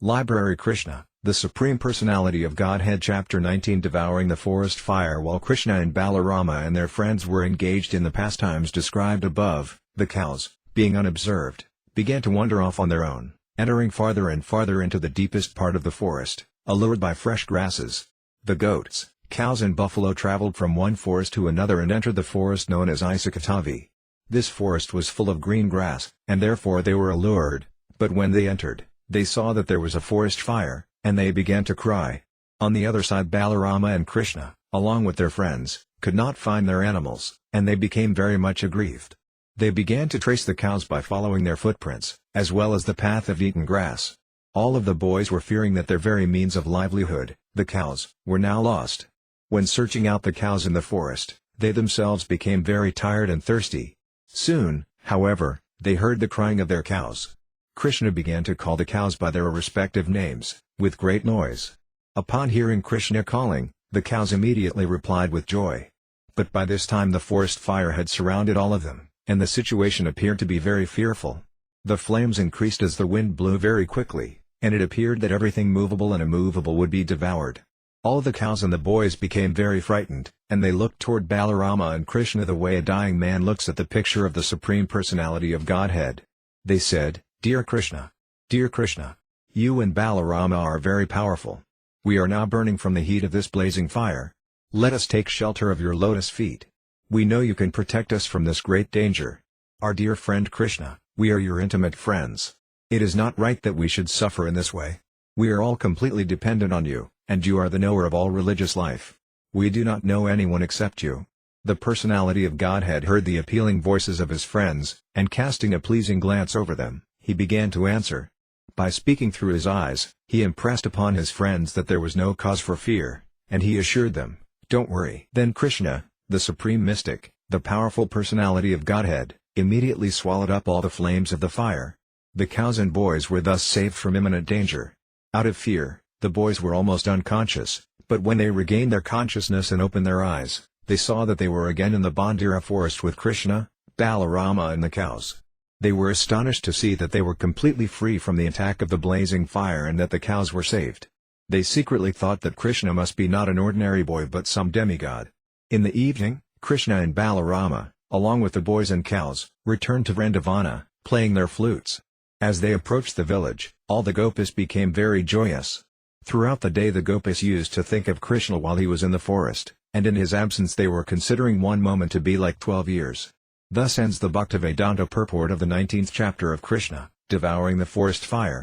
Library Krishna, the Supreme Personality of Godhead Chapter 19 Devouring the Forest Fire. While Krishna and Balarama and their friends were engaged in the pastimes described above, the cows, being unobserved, began to wander off on their own, entering farther and farther into the deepest part of the forest, allured by fresh grasses. The goats, cows and buffalo traveled from one forest to another and entered the forest known as Isakatavi. This forest was full of green grass, and therefore they were allured, but when they entered, they saw that there was a forest fire, and they began to cry. On the other side Balarama and Krishna, along with their friends, could not find their animals, and they became very much aggrieved. They began to trace the cows by following their footprints, as well as the path of eaten grass. All of the boys were fearing that their very means of livelihood, the cows, were now lost. When searching out the cows in the forest, they themselves became very tired and thirsty. Soon, however, they heard the crying of their cows. Krishna began to call the cows by their respective names, with great noise. Upon hearing Krishna calling, the cows immediately replied with joy. But by this time the forest fire had surrounded all of them, and the situation appeared to be very fearful. The flames increased as the wind blew very quickly, and it appeared that everything movable and immovable would be devoured. All the cows and the boys became very frightened, and they looked toward Balarama and Krishna the way a dying man looks at the picture of the Supreme Personality of Godhead. They said, Dear Krishna, you and Balarama are very powerful. We are now burning from the heat of this blazing fire. Let us take shelter of your lotus feet. We know you can protect us from this great danger. Our dear friend Krishna, we are your intimate friends. It is not right that we should suffer in this way. We are all completely dependent on you, and you are the knower of all religious life. We do not know anyone except you. The Personality of Godhead heard the appealing voices of his friends, and casting a pleasing glance over them, he began to answer. By speaking through his eyes, he impressed upon his friends that there was no cause for fear, and he assured them, Don't worry. Then Krishna, the Supreme Mystic, the powerful Personality of Godhead, immediately swallowed up all the flames of the fire. The cows and boys were thus saved from imminent danger. Out of fear, the boys were almost unconscious, but when they regained their consciousness and opened their eyes, they saw that they were again in the Bandira forest with Krishna, Balarama and the cows. They were astonished to see that they were completely free from the attack of the blazing fire and that the cows were saved. They secretly thought that Krishna must be not an ordinary boy but some demigod. In the evening, Krishna and Balarama, along with the boys and cows, returned to Vrindavana, playing their flutes. As they approached the village, all the gopis became very joyous. Throughout the day the gopis used to think of Krishna while he was in the forest, and in his absence they were considering one moment to be like 12 years. Thus ends the Bhaktivedanta purport of the 19th chapter of Krishna, Devouring the Forest Fire.